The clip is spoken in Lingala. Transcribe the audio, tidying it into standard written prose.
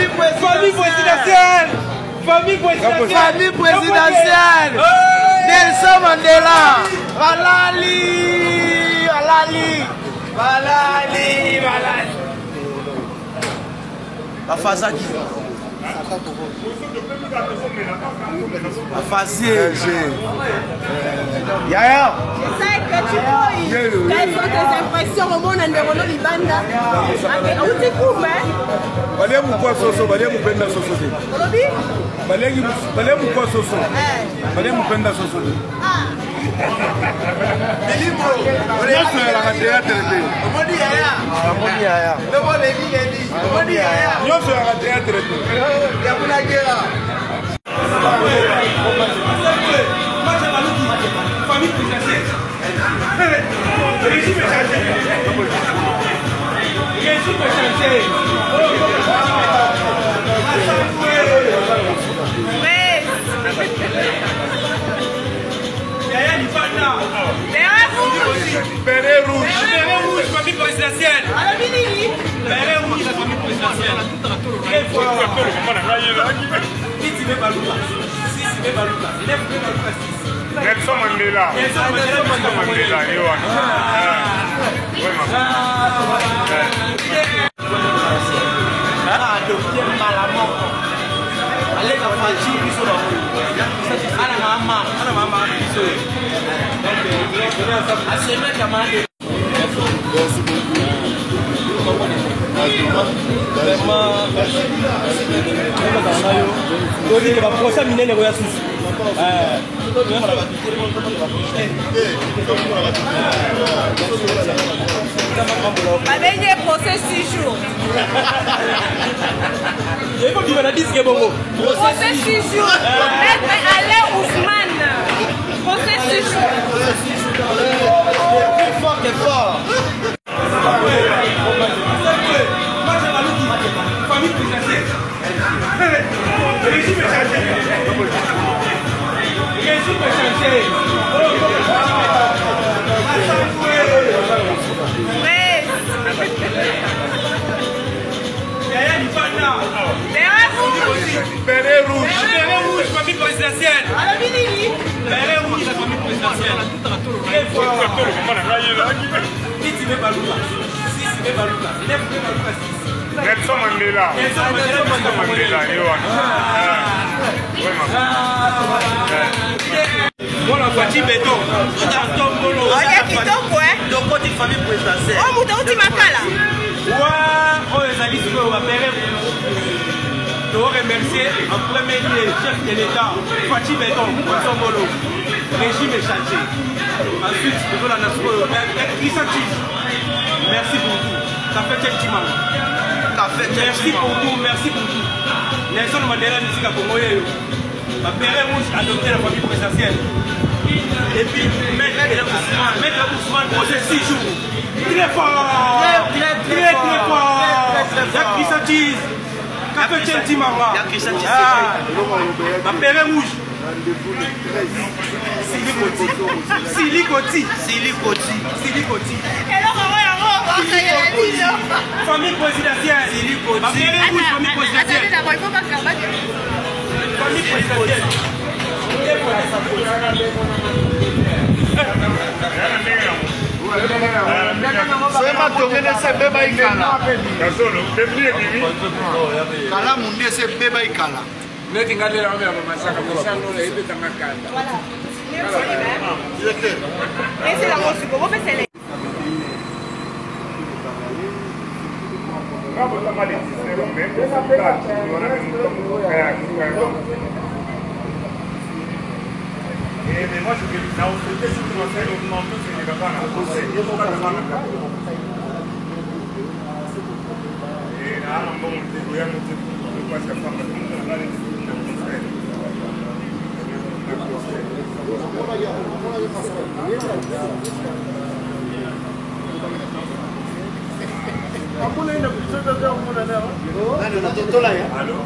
présidentielle. Famille présidentielle. Nelson Mandela. Balali. Bafazaki. Afazier. Yaya. Je sais que tu vois, quelles sont tes impressions au monde de Rono Libanda? Où tu coupes, hein? Balé mukwa soso, balé mupenda soso de. Olobi? Balé mukwa soso. Balé mupenda soso de. Bilibro. Yesu ya la théâtre de. Omoni Yaya. Dobo Leli. Omoni Yaya. Yesu ya la théâtre de. Yabuna Gera. Famille présidentielle. Régime changé. Béret rouge, famille présidentielle. Béret rouge, famille présidentielle. Nelson Mandela. Avec des procès 6 jours. Procès 6 jours. Maître Alain Ousmane. Procès 6 jours. Plus fort. Famille présidentielle. Régime changé. Béret rouge, famille présidentielle. Béret rouge, famille présidentielle. Nelson Mandela. Voilà, voici béton. Famille présidentielle. Oh, Mouta, où tu m'as là? Ouais, les alliés, on va faire. Je veux remercier en premier lieu le chef de l'État, Fatih Béton, Moussomolo. Régime est changé. Ensuite, je veux la nation. Merci beaucoup. Ça fait quel petit moment. Merci beaucoup. Nelson Mandela, Nisika Congoye. Ma père rouge a adopté la famille présidentielle. Et puis, Maître Ousmane, procès 6 jours. Très fort. Très fort. Jacques Christachis. Café Tchentimara. Ma père rouge. Silikoti. Famille présidentielle. Ma père rouge, famille présidentielle. Famille présidentielle. Sema tongene se beba ikala. Kala munde se beba ikala. Neti ngadela wame ama masaka musano le ibe tangakanda. Voilà. Et c'est la musique. Vous faites les. Mais moi je vais là où c'était ce que l'on fait augmenter ce qui va pas la poser. Il faut pas le faire. Et là on va monter le quoi ça fait Allô?